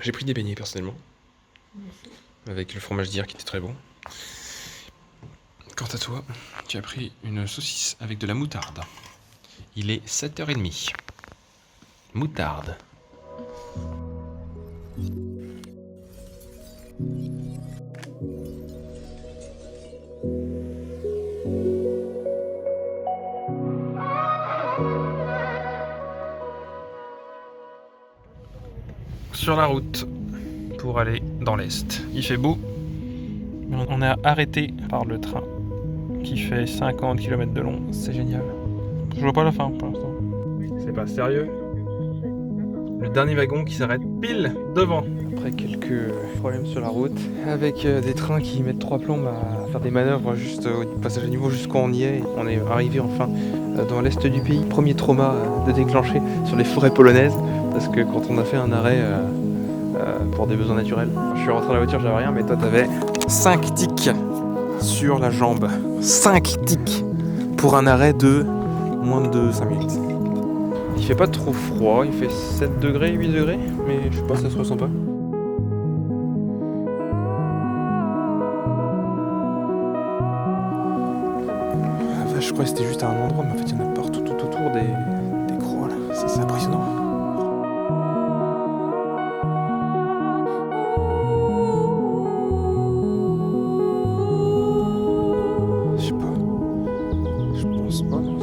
J'ai pris des beignets personnellement. Avec le fromage d'hier qui était très bon. Quant à toi, tu as pris une saucisse avec de la moutarde. Il est 7h30. Moutarde. Sur la route pour aller dans l'est. Il fait beau. On est arrêté par le train qui fait 50 km de long. C'est génial. Je vois pas la fin pour l'instant. C'est pas sérieux. Le dernier wagon qui s'arrête pile devant. Après quelques problèmes sur la route, avec des trains qui mettent 3 plombes à faire des manœuvres juste au passage à niveau jusqu'où on y est. On est arrivé enfin dans l'est du pays. Premier trauma de déclencher sur les forêts polonaises. Parce que quand on a fait un arrêt pour des besoins naturels, je suis rentré dans la voiture, j'avais rien, mais toi t'avais 5 tics sur la jambe. 5 tics pour un arrêt de moins de 5 minutes. Il fait pas trop froid, il fait 7 degrés, 8 degrés, mais je sais pas, ça se ressent pas. Enfin, je crois que c'était juste à un endroit, mais en fait il y en a partout tout autour des croix là. Ça, c'est impressionnant. Je sais pas. Je pense pas, non.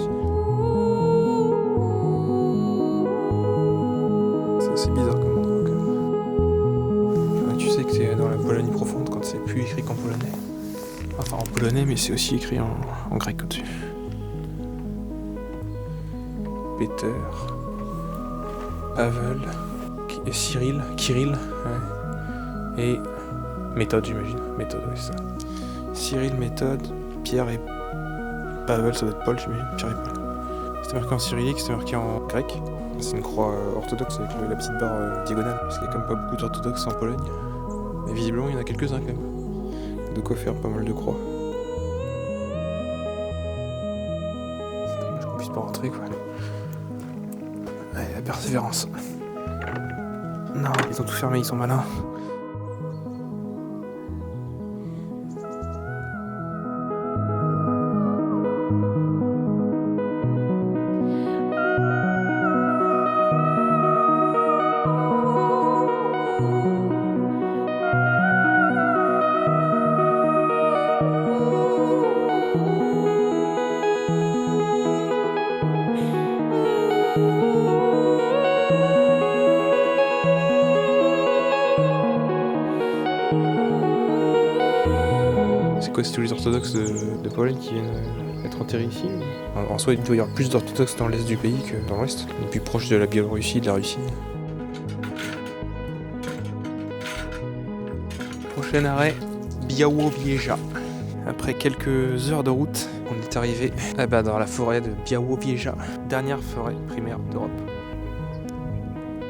C'est assez bizarre comme endroit quand même. Tu sais que c'est dans la Pologne profonde quand c'est plus écrit qu'en polonais. Enfin en polonais, mais c'est aussi écrit en grec au-dessus. Peter, Pavel, Cyril, Kirill, ouais. Et méthode, j'imagine. Méthode, oui, c'est ça. Cyril, méthode, Pierre et Pavel, ça doit être Paul, j'imagine. Pierre et Paul. C'était marqué en cyrillique, c'était marqué en grec. C'est une croix orthodoxe avec la petite barre diagonale. Parce qu'il y a quand même pas beaucoup d'orthodoxes en Pologne. Mais visiblement, il y en a quelques-uns quand même. De quoi faire pas mal de croix. C'est dommage qu'on puisse pas rentrer, quoi. Allez, la persévérance. Non, ils ont tout fermé, ils sont malins. C'est quoi, c'est tous les orthodoxes de Pologne qui viennent être enterrés ici en soi, il doit y avoir plus d'orthodoxes dans l'est du pays que dans l'ouest. On est plus proche de la Biélorussie, de la Russie. Prochain arrêt, Białowieża. Après quelques heures de route, on est arrivé dans la forêt de Białowieża, dernière forêt primaire d'Europe.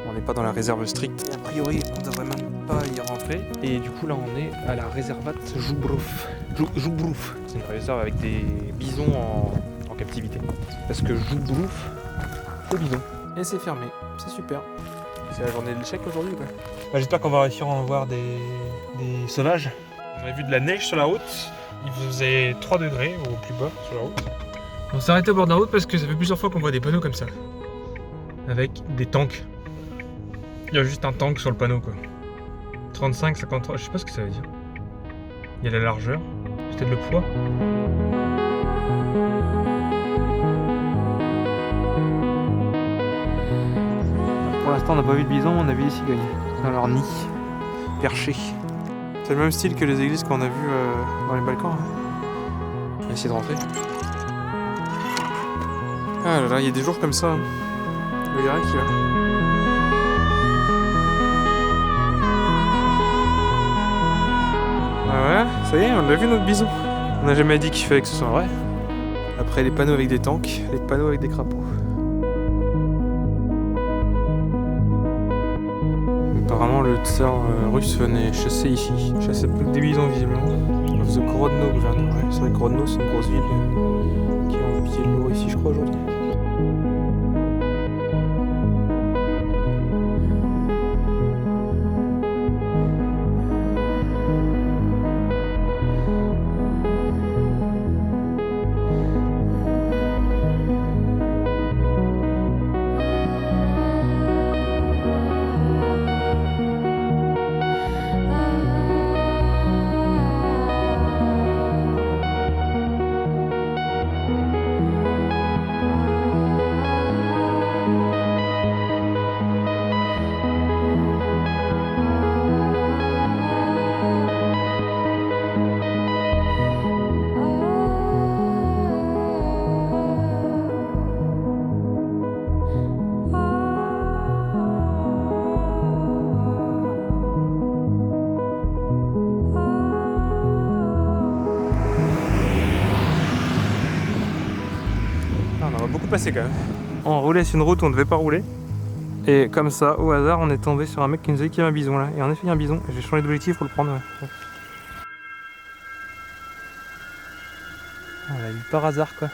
On n'est pas dans la réserve stricte. Et a priori, on devrait même pas y rentrer. Et du coup, là, on est à la réservate Żubrów. Żubrów. C'est une réserve avec des bisons en captivité. Parce que Żubrów, c'est bison. Et c'est fermé. C'est super. C'est la journée de l'échec aujourd'hui, quoi. J'espère qu'on va réussir à en voir des sauvages. On a vu de la neige sur la route. Il faisait 3 degrés au plus bas sur la route. On s'est arrêté au bord de la route parce que ça fait plusieurs fois qu'on voit des panneaux comme ça. Avec des tanks. Il y a juste un tank sur le panneau, quoi. 35, 53, je sais pas ce que ça veut dire. Il y a la largeur, peut-être le poids. Pour l'instant, on n'a pas vu de bison, on a vu des cigognes dans leur nid, perchés. C'est le même style que les églises qu'on a vues dans les Balkans. On va essayer de rentrer. Ah là là, il y a des jours comme ça. Il y a rien qui va. Ah ouais, ça y est, on a vu notre bison. On n'a jamais dit qu'il fallait que ce soit vrai. Après les panneaux avec des tanks, les panneaux avec des crapauds. Apparemment le tsar russe venait chasser ici. Chasser des bisons visiblement. Of the Grodno gouverneur. Ouais, c'est vrai que Grodno c'est une grosse ville qui est en pied de l'eau ici je crois aujourd'hui. passé quand même. On roulait sur une route où on devait pas rouler. Et comme ça, au hasard, on est tombé sur un mec qui nous a dit qu'il y avait un bison là. Et en effet, il y a un bison. J'ai changé d'objectif pour le prendre. Ouais. On l'a eu par hasard quoi.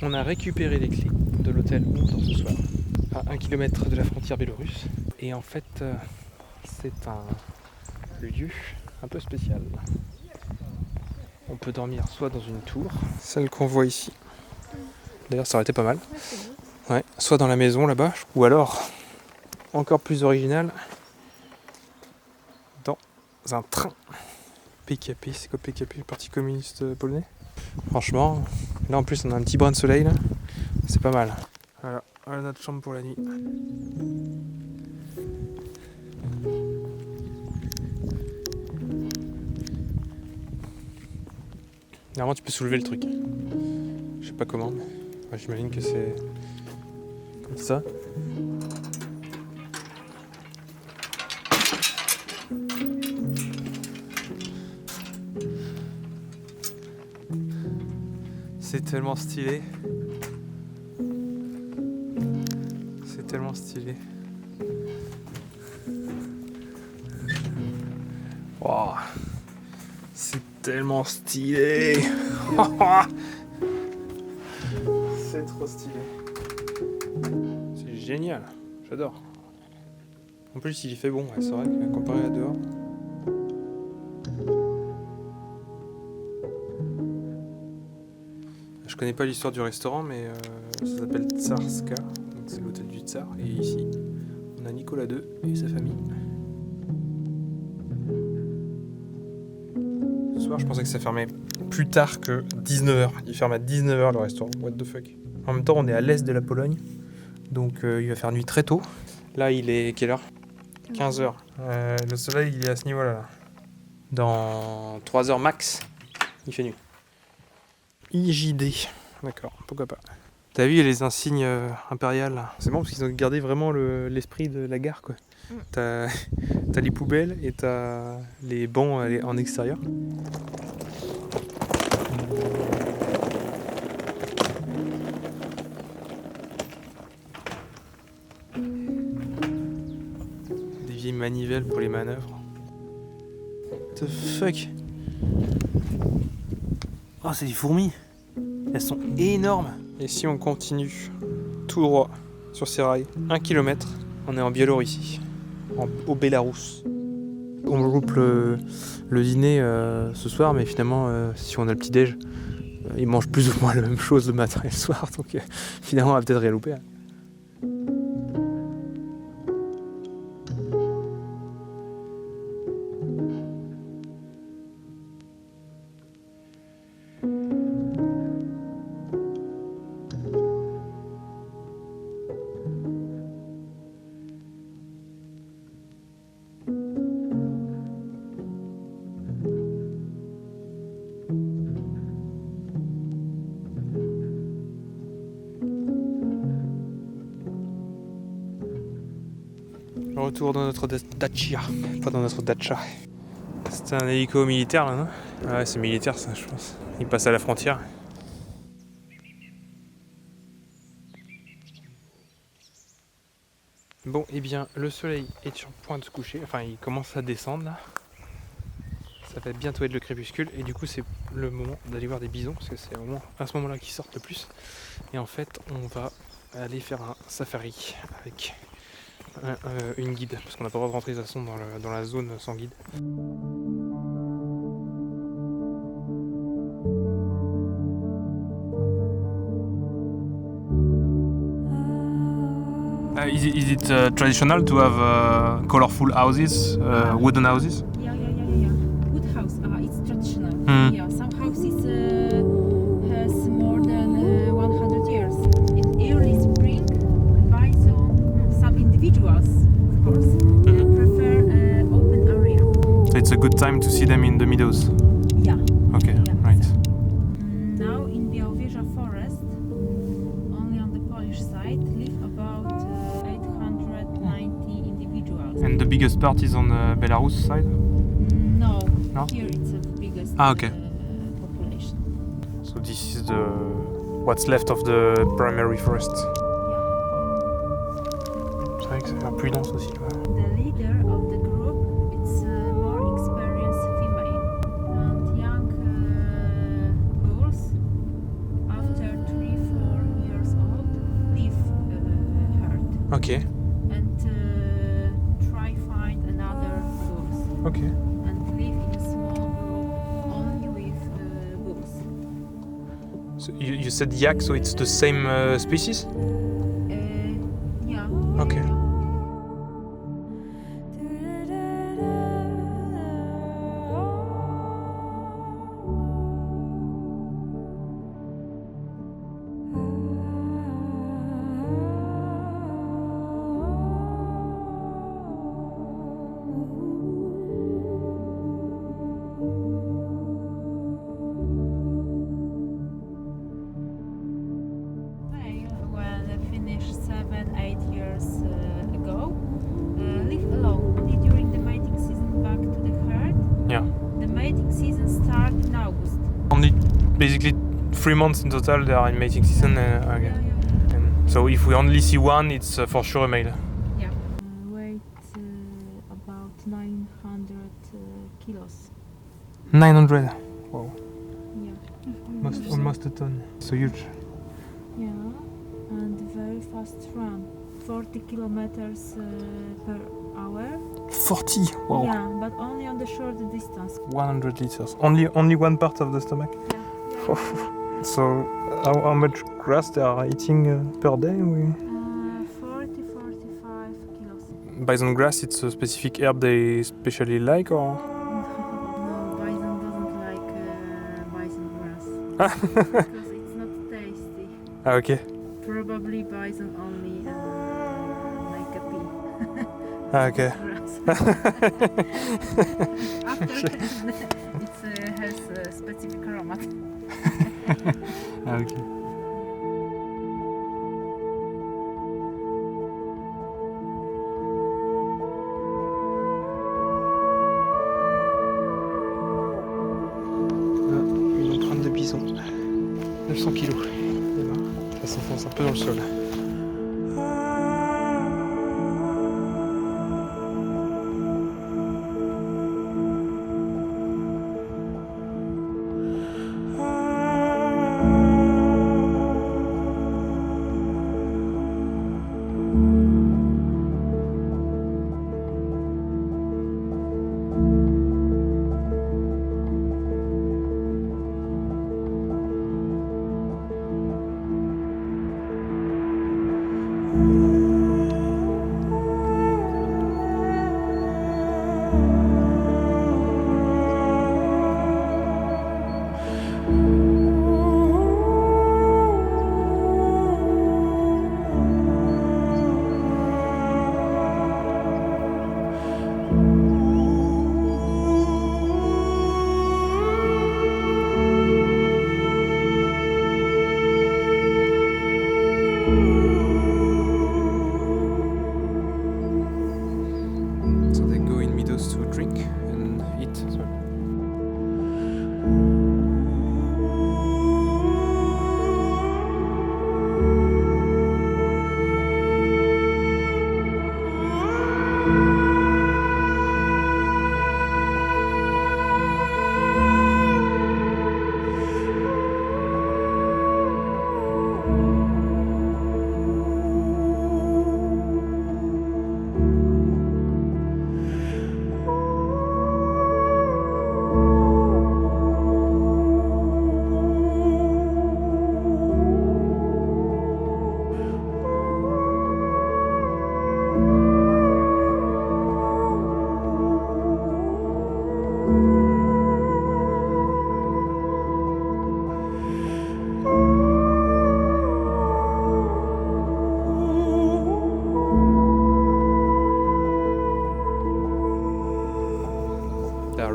On a récupéré les clés de l'hôtel où on dort ce soir, à 1 km de la frontière biélorusse. Et en fait, c'est un lieu un peu spécial. On peut dormir soit dans une tour, celle qu'on voit ici. D'ailleurs, ça aurait été pas mal. Ouais, soit dans la maison là-bas, ou alors, encore plus original, dans un train. PKP, c'est quoi PKP, le Parti communiste polonais? Franchement, là en plus on a un petit brin de soleil là, c'est pas mal. Voilà notre chambre pour la nuit. Normalement tu peux soulever le truc. Je sais pas comment, mais j'imagine que c'est comme ça. C'est tellement stylé. C'est tellement stylé. Wow. C'est tellement stylé. C'est trop stylé. C'est génial. J'adore. En plus il fait bon, ouais, c'est vrai que comparé à dehors. Je connais pas l'histoire du restaurant, mais ça s'appelle Tsarska, donc c'est l'hôtel du Tsar. Et ici, on a Nicolas II et sa famille. Ce soir, je pensais que ça fermait plus tard que 19h. Il ferme à 19h le restaurant, what the fuck. En même temps, on est à l'est de la Pologne, donc il va faire nuit très tôt. Là, il est quelle heure? 15h. Le soleil, il est à ce niveau-là. Là. Dans 3h max, il fait nuit. IJD, d'accord, pourquoi pas. T'as vu, il y a les insignes impériales. C'est bon parce qu'ils ont gardé vraiment l'esprit de la gare quoi. T'as les poubelles et t'as les bancs en extérieur. Des vieilles manivelles pour les manœuvres. What the fuck? Oh, c'est des fourmis. Elles sont énormes. Et si on continue tout droit sur ces rails, 1 km, on est en Biélorussie, au Bélarus. On loupe le dîner ce soir, mais finalement, si on a le petit-déj, ils mangent plus ou moins la même chose le matin et le soir, donc finalement, on va peut-être rien louper. Retour dans notre dacha, pas dans notre dacha. C'est un hélico militaire là, non? Ah ouais, c'est militaire ça, je pense. Il passe à la frontière. Bon, et bien, le soleil est sur le point de se coucher. Enfin, il commence à descendre là. Ça va bientôt être le crépuscule. Et du coup, c'est le moment d'aller voir des bisons. Parce que c'est au moins à ce moment-là qu'ils sortent le plus. Et en fait, on va aller faire un safari avec une guide. Parce qu'on n'a pas le droit de rentrer de toute façon dans la zone sans guide. Is it traditional to have colorful houses, wooden houses? Yeah. Wood house. It's traditional. Mm. Yeah, some houses has more than 100 years. In early spring, bison, some individuals, of course, prefer open area. So it's a good time to see them in the meadows. Yeah. Okay, Yeah. right. Now in Białowieża forest, only on the Polish side, live about 890 individuals. And the biggest part is on the Belarus side? No, No? here it's the biggest Okay. population. So this is the what's left of the primary forest. C'est vrai que ça a l'air plus dense aussi. Ouais. The leader of the group is more experienced female, and young girls after 3-4 years old leave herd Okay, and try find another bulls okay. and live in a small group only with bulls. So you said yak, so it's the same species? Yeah. Okay. Yeah. When I finished 7-8 years ago, live alone. Only during the mating season back to the herd. Yeah. The mating season starts in August. Only basically 3 months in total they are in mating season. Okay. And so if we only see one, it's for sure a male. Yeah. Weight about 900 kilos. 900. Wow. Yeah. Almost a ton. So huge. Yeah. And very fast run. 40 kilometers per hour. 40. Wow. Yeah, but only on the short distance. 100 liters. Only one part of the stomach. Yeah. So how much grass they are eating per day? 40-45 kilos. Bison grass, it's a specific herb they especially like, or? No, bison doesn't like bison grass because it's not tasty. Okay. Probably bison only make a pea. Okay. Grass. After it has a specific aroma. Okay. Une empreinte de bison. 900 kilos. Et là, ça s'enfonce un peu dans le sol.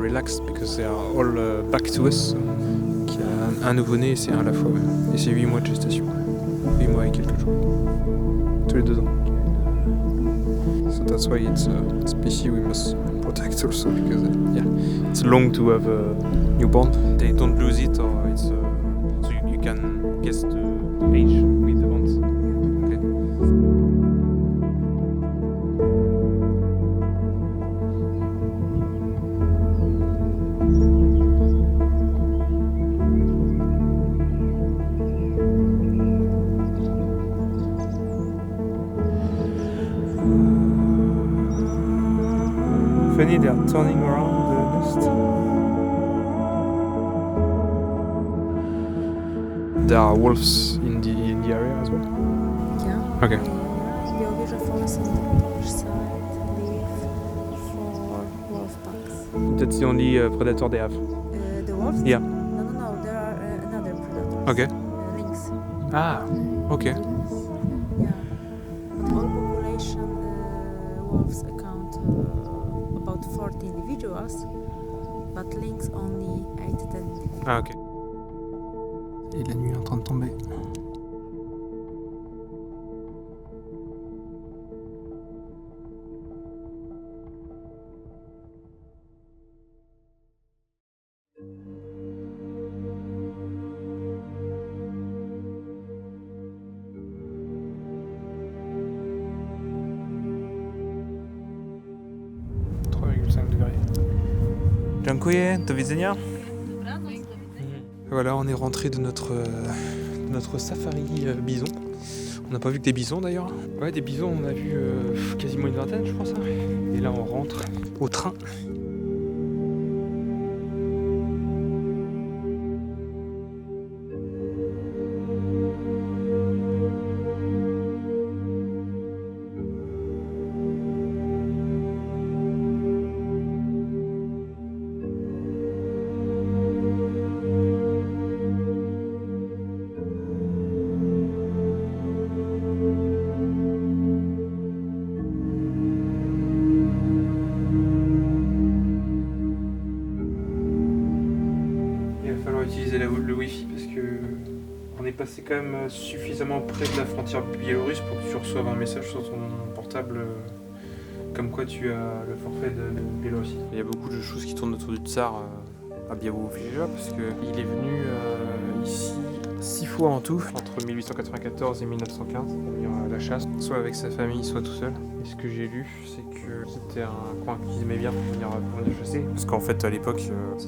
relaxed because they are all back to us. Qui a un nouveau-né et c'est un à la fois. Ouais. Et c'est 8 mois de gestation. 8 mois et quelques jours. Tous les 2 ans. So that's why it's a species we must protect also because it's long to have a newborn. They don't lose it or it's so you can guess the age with the months. Okay. Funny, they are turning around the nest. There are wolves in the area as well. Yeah. Okay. Białowieża forest on the Polish side live for wolf packs. That's the only predator they have. The wolves? Yeah. No. There are another predators. Okay. Lynx. Ah, okay. Yeah. But all population wolves account about 40 individuals, but lynx only 8-10 individuals. Ah, ok. Et la nuit est en train de tomber. Dziękuję, do widzenia. Voilà, on est rentré de notre safari bison. On n'a pas vu que des bisons d'ailleurs. Ouais, des bisons, on a vu quasiment une vingtaine, je pense. Et là, on rentre au train. Utiliser le wifi parce que on est passé quand même suffisamment près de la frontière biélorusse pour que tu reçoives un message sur ton portable comme quoi tu as le forfait de Biélorussie. Il y a beaucoup de choses qui tournent autour du tsar à Białowieża parce qu'il est venu ici 6 fois en tout, entre 1894 et 1915 pour venir à la chasse, soit avec sa famille, soit tout seul. Et ce que j'ai lu, c'est que c'était un coin qu'ils aimaient bien pour venir chasser. Parce qu'en fait, à l'époque, ça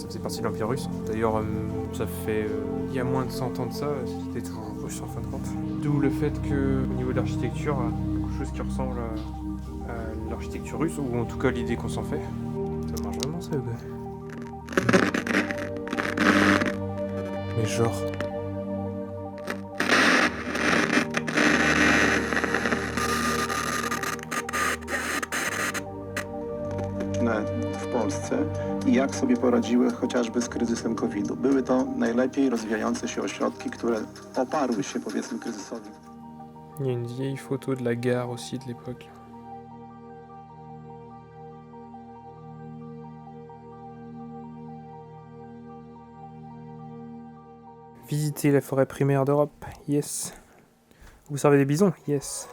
faisait partie de l'Empire russe. D'ailleurs, ça fait il y a moins de 100 ans de ça, c'était toujours russe en fin de compte. D'où le fait qu'au niveau de l'architecture, quelque chose qui ressemble à l'architecture russe, ou en tout cas l'idée qu'on s'en fait. Ça marche vraiment ça, quoi. Mais genre... W Polsce i jak sobie poradziły chociażby z kryzysem COVID-u. Były to najlepiej rozwijające się ośrodki, które oparły się, powiedzmy, kryzysowi. Il y a une vieille photo de la gare aussi de l'époque. Visiter la forêt primaire d'Europe, yes. Vous servez des bisons, yes.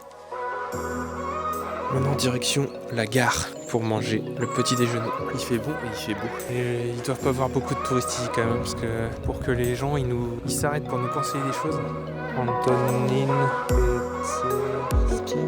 Maintenant direction la gare pour manger le petit déjeuner. Il fait beau et il fait beau. Et ils doivent pas avoir beaucoup de touristes ici quand même parce que pour que les gens ils s'arrêtent pour nous conseiller des choses. Antonin Petski.